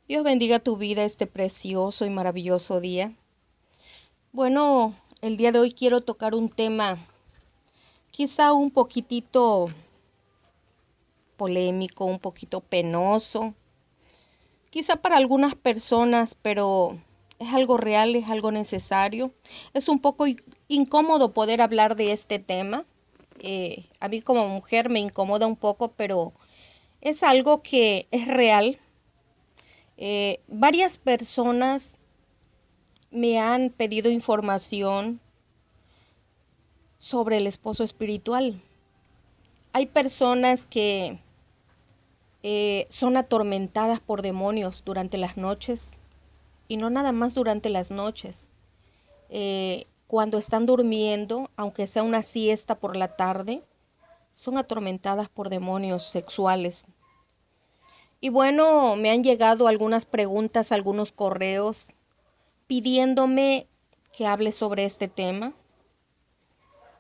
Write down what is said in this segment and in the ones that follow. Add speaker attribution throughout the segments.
Speaker 1: Dios bendiga tu vida este precioso y maravilloso día. Bueno, el día de hoy quiero tocar un tema quizá un poquitito polémico, un poquito penoso, quizá para algunas personas, pero es algo real, es algo necesario. Es un poco incómodo poder hablar de este tema. A mí como mujer me incomoda un poco, pero es algo que es real. Varias personas me han pedido información sobre el esposo espiritual. Hay personas que son atormentadas por demonios durante las noches, y no nada más durante las noches. Cuando están durmiendo, aunque sea una siesta por la tarde, son atormentadas por demonios sexuales. Y bueno, me han llegado algunas preguntas, algunos correos pidiéndome que hable sobre este tema.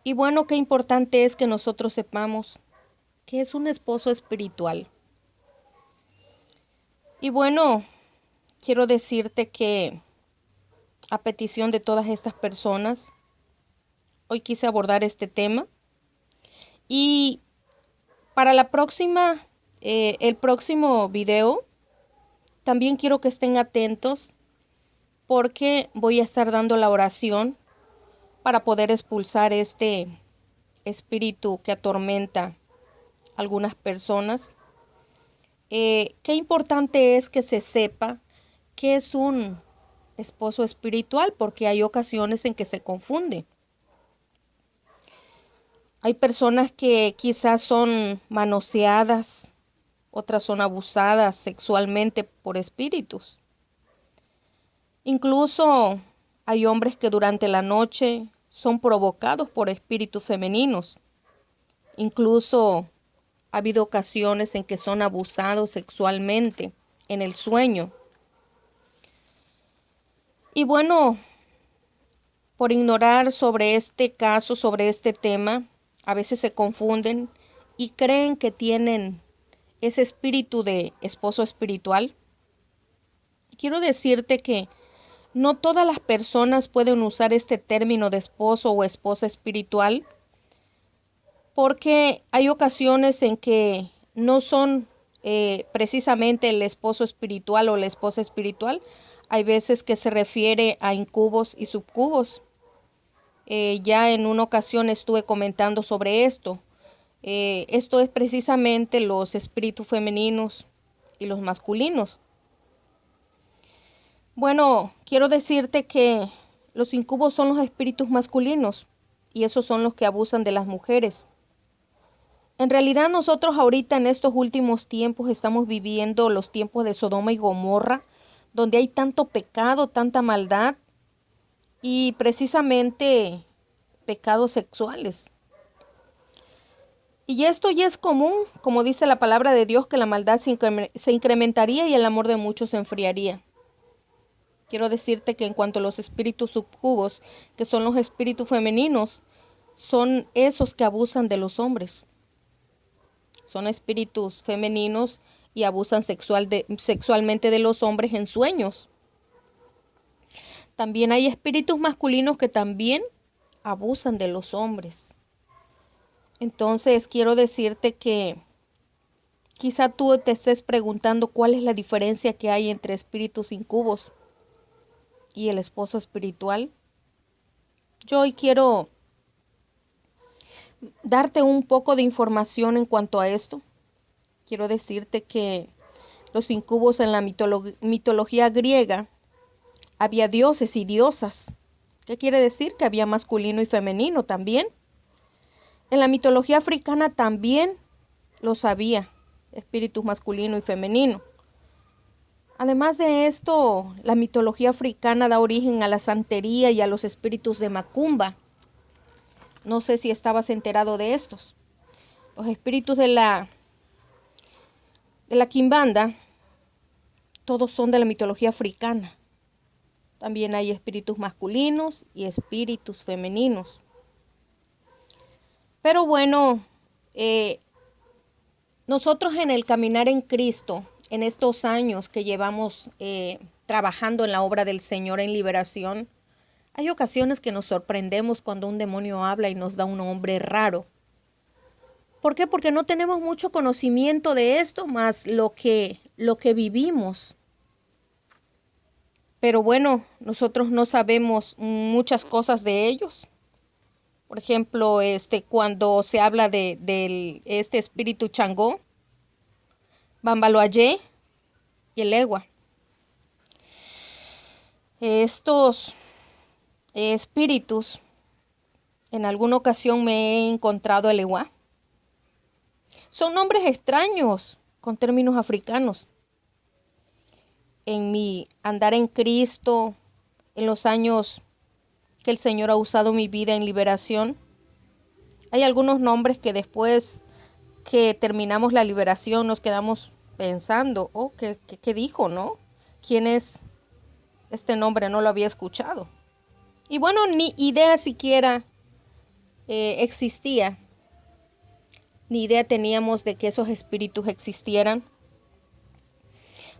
Speaker 1: Y bueno, qué importante es que nosotros sepamos qué es un esposo espiritual. Y bueno, quiero decirte que a petición de todas estas personas, hoy quise abordar este tema. Y para la próxima, el próximo video, también quiero que estén atentos porque voy a estar dando la oración para poder expulsar este espíritu que atormenta a algunas personas. Qué importante es que se sepa qué es un esposo espiritual, porque hay ocasiones en que se confunde. Hay personas que quizás son manoseadas, otras son abusadas sexualmente por espíritus. Incluso hay hombres que durante la noche son provocados por espíritus femeninos. Incluso ha habido ocasiones en que son abusados sexualmente en el sueño. Y bueno, por ignorar sobre este caso, sobre este tema, a veces se confunden y creen que tienen ese espíritu de esposo espiritual. Quiero decirte que no todas las personas pueden usar este término de esposo o esposa espiritual, porque hay ocasiones en que no son precisamente el esposo espiritual o la esposa espiritual. Hay veces que se refiere a incubos y subcubos. Ya en una ocasión estuve comentando sobre esto. Esto es precisamente los espíritus femeninos y los masculinos. Bueno, quiero decirte que los incubos son los espíritus masculinos y esos son los que abusan de las mujeres. En realidad nosotros ahorita en estos últimos tiempos estamos viviendo los tiempos de Sodoma y Gomorra, donde hay tanto pecado, tanta maldad y precisamente pecados sexuales. Y esto ya es común, como dice la palabra de Dios, que la maldad se incrementaría y el amor de muchos se enfriaría. Quiero decirte que en cuanto a los espíritus subcubos, que son los espíritus femeninos, son esos que abusan de los hombres. Son espíritus femeninos y abusan sexualmente de los hombres en sueños. También hay espíritus masculinos que también abusan de los hombres. Entonces quiero decirte que quizá tú te estés preguntando cuál es la diferencia que hay entre espíritus incubos y el esposo espiritual. Yo hoy quiero darte un poco de información en cuanto a esto. Quiero decirte que los incubos en la mitología griega había dioses y diosas. ¿Qué quiere decir? Que había masculino y femenino también. En la mitología africana también los había, espíritus masculino y femenino. Además de esto, la mitología africana da origen a la santería y a los espíritus de Macumba. No sé si estabas enterado de estos. Los espíritus de la Quimbanda, todos son de la mitología africana. También hay espíritus masculinos y espíritus femeninos. Pero bueno, nosotros en el caminar en Cristo en estos años que llevamos trabajando en la obra del Señor en liberación, hay ocasiones que nos sorprendemos cuando un demonio habla y nos da un nombre raro. ¿Por qué? Porque no tenemos mucho conocimiento de esto, más lo que vivimos. Pero bueno, nosotros no sabemos muchas cosas de ellos. Por ejemplo, cuando se habla de este espíritu Changó, Bambaloayé y el Egua. Estos espíritus, en alguna ocasión me he encontrado el Egua. Son nombres extraños con términos africanos. En mi andar en Cristo, en los años que el Señor ha usado mi vida en liberación, hay algunos nombres que después que terminamos la liberación nos quedamos pensando, ¿qué dijo, no? ¿Quién es este nombre? No lo había escuchado. Y bueno, ni idea siquiera existía, ni idea teníamos de que esos espíritus existieran.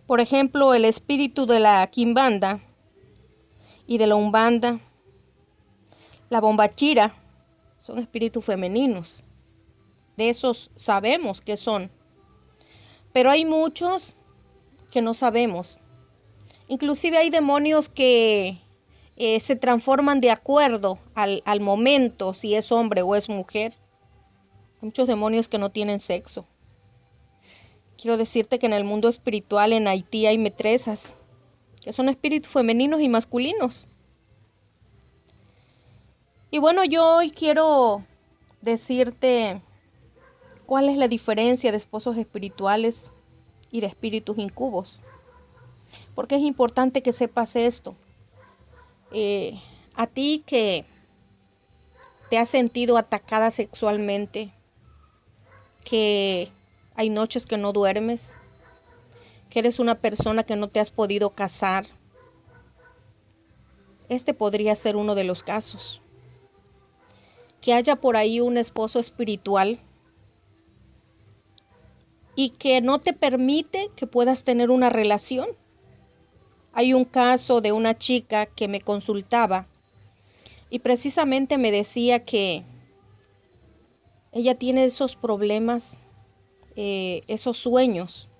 Speaker 1: Por ejemplo, el espíritu de la Quimbanda y de la Umbanda, la Bombachira, son espíritus femeninos. De esos sabemos que son. Pero hay muchos que no sabemos. Inclusive hay demonios que se transforman de acuerdo al momento, si es hombre o es mujer. Hay muchos demonios que no tienen sexo. Quiero decirte que en el mundo espiritual en Haití hay metresas, que son espíritus femeninos y masculinos. Y bueno, yo hoy quiero decirte cuál es la diferencia de esposos espirituales y de espíritus incubos. Porque es importante que sepas esto. A ti que te has sentido atacada sexualmente, que hay noches que no duermes, que eres una persona que no te has podido casar, este podría ser uno de los casos. Que haya por ahí un esposo espiritual y que no te permite que puedas tener una relación. Hay un caso de una chica que me consultaba y precisamente me decía que ella tiene esos problemas, esos sueños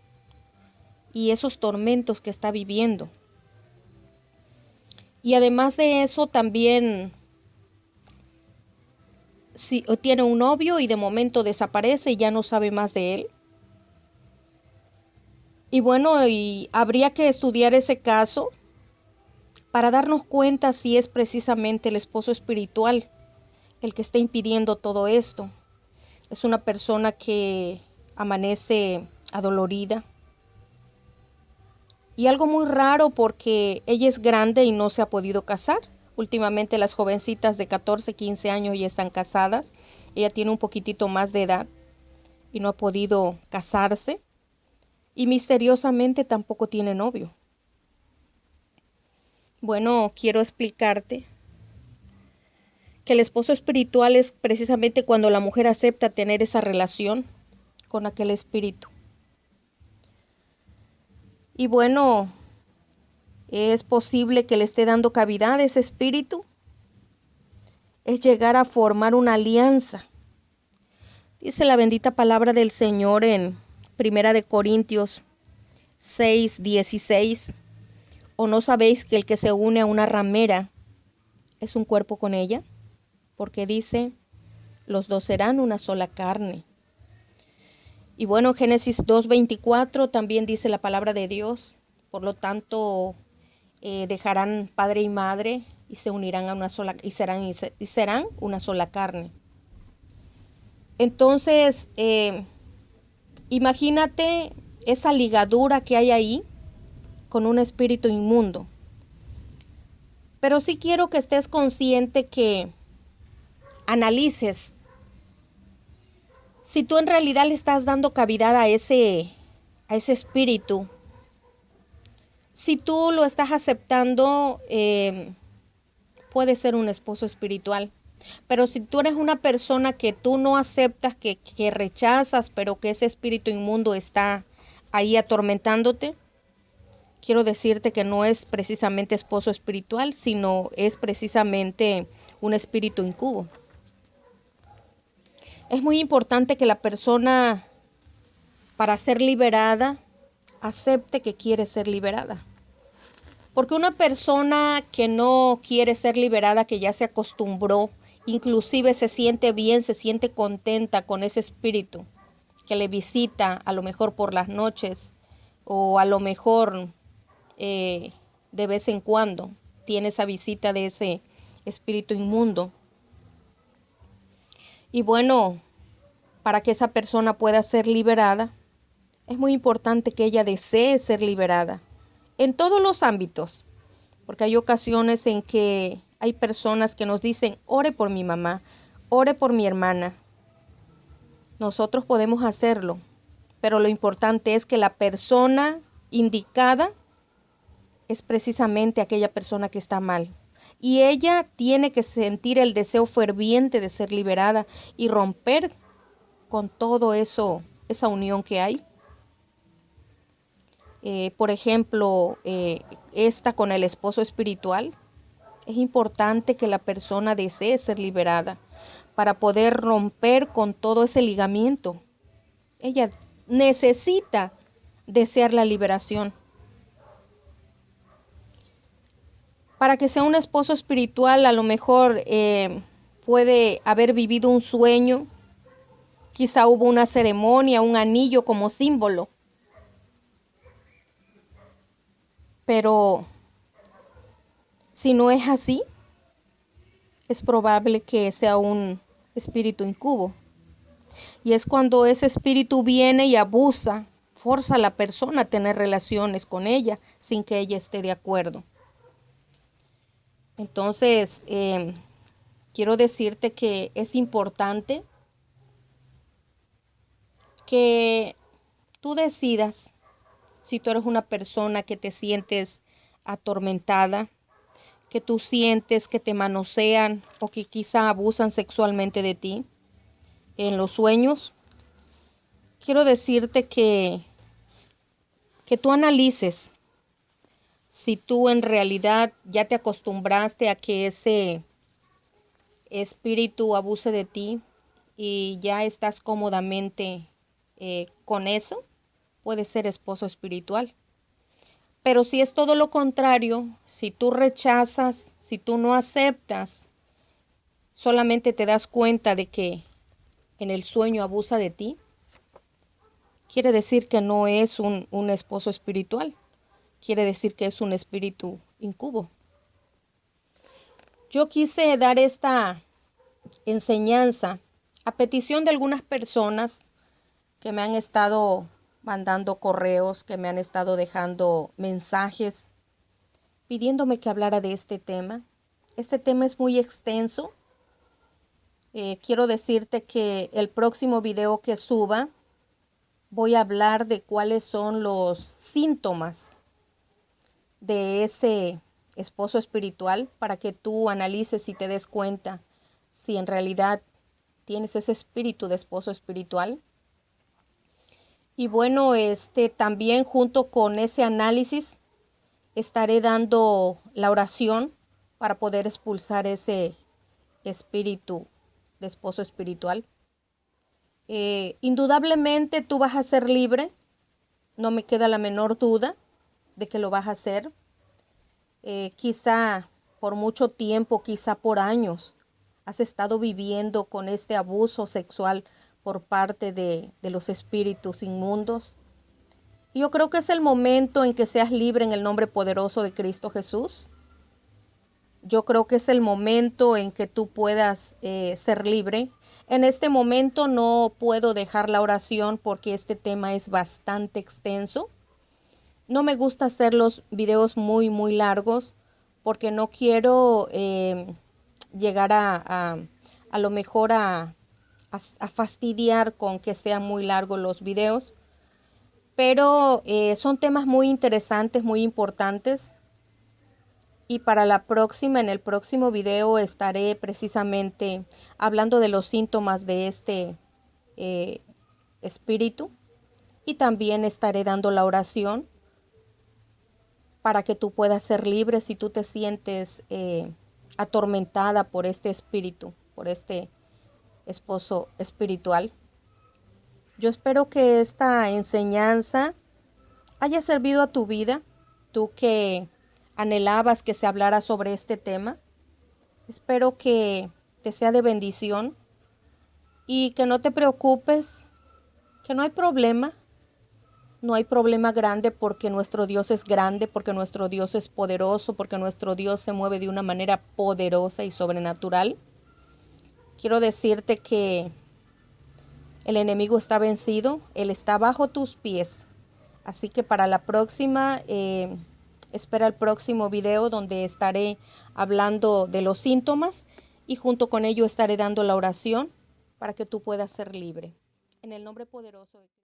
Speaker 1: y esos tormentos que está viviendo. Y además de eso también si tiene un novio y de momento desaparece y ya no sabe más de él. Y bueno, y habría que estudiar ese caso para darnos cuenta si es precisamente el esposo espiritual el que está impidiendo todo esto. Es una persona que amanece adolorida. Y algo muy raro porque ella es grande y no se ha podido casar. Últimamente las jovencitas de 14, 15 años ya están casadas. Ella tiene un poquitito más de edad y no ha podido casarse. Y misteriosamente tampoco tiene novio. Bueno, quiero explicarte que el esposo espiritual es precisamente cuando la mujer acepta tener esa relación con aquel espíritu. Y bueno, es posible que le esté dando cavidad a ese espíritu. Es llegar a formar una alianza. Dice la bendita palabra del Señor en 1 Corintios 6:16. ¿O no sabéis que el que se une a una ramera es un cuerpo con ella? Porque dice, los dos serán una sola carne. Y bueno, Génesis 2:24 también dice la palabra de Dios. Por lo tanto, dejarán padre y madre y se unirán a una sola y serán una sola carne. Entonces, imagínate esa ligadura que hay ahí con un espíritu inmundo. Pero sí quiero que estés consciente que analices si tú en realidad le estás dando cavidad a ese espíritu. Si tú lo estás aceptando, puede ser un esposo espiritual. Pero si tú eres una persona que tú no aceptas, que rechazas, pero que ese espíritu inmundo está ahí atormentándote, quiero decirte que no es precisamente esposo espiritual, sino es precisamente un espíritu incubo. Es muy importante que la persona, para ser liberada, acepte que quiere ser liberada. Porque una persona que no quiere ser liberada, que ya se acostumbró, inclusive se siente bien, se siente contenta con ese espíritu que le visita a lo mejor por las noches o a lo mejor de vez en cuando tiene esa visita de ese espíritu inmundo. Y bueno, para que esa persona pueda ser liberada, es muy importante que ella desee ser liberada en todos los ámbitos, porque hay ocasiones en que hay personas que nos dicen, ore por mi mamá, ore por mi hermana. Nosotros podemos hacerlo, pero lo importante es que la persona indicada es precisamente aquella persona que está mal. Y ella tiene que sentir el deseo ferviente de ser liberada y romper con todo eso, esa unión que hay. Por ejemplo, esta con el esposo espiritual, es importante que la persona desee ser liberada para poder romper con todo ese ligamiento. Ella necesita desear la liberación. Para que sea un esposo espiritual, a lo mejor puede haber vivido un sueño, quizá hubo una ceremonia, un anillo como símbolo. Pero si no es así, es probable que sea un espíritu incubo. Y es cuando ese espíritu viene y abusa, forza a la persona a tener relaciones con ella sin que ella esté de acuerdo. Entonces, quiero decirte que es importante que tú decidas si tú eres una persona que te sientes atormentada, que tú sientes que te manosean o que quizá abusan sexualmente de ti en los sueños. Quiero decirte que tú analices si tú en realidad ya te acostumbraste a que ese espíritu abuse de ti y ya estás cómodamente con eso. Puede ser esposo espiritual. Pero si es todo lo contrario, si tú rechazas, si tú no aceptas, solamente te das cuenta de que en el sueño abusa de ti, quiere decir que no es un esposo espiritual. Quiere decir que es un espíritu incubo. Yo quise dar esta enseñanza a petición de algunas personas que me han estado mandando correos, que me han estado dejando mensajes pidiéndome que hablara de este tema. Este tema es muy extenso. Quiero decirte que el próximo video que suba voy a hablar de cuáles son los síntomas de ese esposo espiritual para que tú analices y te des cuenta si en realidad tienes ese espíritu de esposo espiritual. Y bueno, también junto con ese análisis estaré dando la oración para poder expulsar ese espíritu de esposo espiritual. Indudablemente tú vas a ser libre, no me queda la menor duda de que lo vas a hacer. Quizá por mucho tiempo, quizá por años, has estado viviendo con este abuso sexual por parte de los espíritus inmundos. Yo creo que es el momento en que seas libre en el nombre poderoso de Cristo Jesús. Yo creo que es el momento en que tú puedas ser libre. En este momento no puedo dejar la oración porque este tema es bastante extenso. No me gusta hacer los videos muy largos porque no quiero llegar a lo mejor a fastidiar con que sean muy largos los videos. Pero son temas muy interesantes, muy importantes. Y para la próxima, en el próximo video estaré precisamente hablando de los síntomas de este espíritu y también estaré dando la oración para que tú puedas ser libre si tú te sientes atormentada por este espíritu, por este esposo espiritual. Yo espero que esta enseñanza haya servido a tu vida, tú que anhelabas que se hablara sobre este tema. Espero que te sea de bendición y que no te preocupes, que no hay problema. No hay problema grande porque nuestro Dios es grande, porque nuestro Dios es poderoso, porque nuestro Dios se mueve de una manera poderosa y sobrenatural. Quiero decirte que el enemigo está vencido, él está bajo tus pies. Así que para la próxima, espera el próximo video donde estaré hablando de los síntomas y junto con ello estaré dando la oración para que tú puedas ser libre. En el nombre poderoso de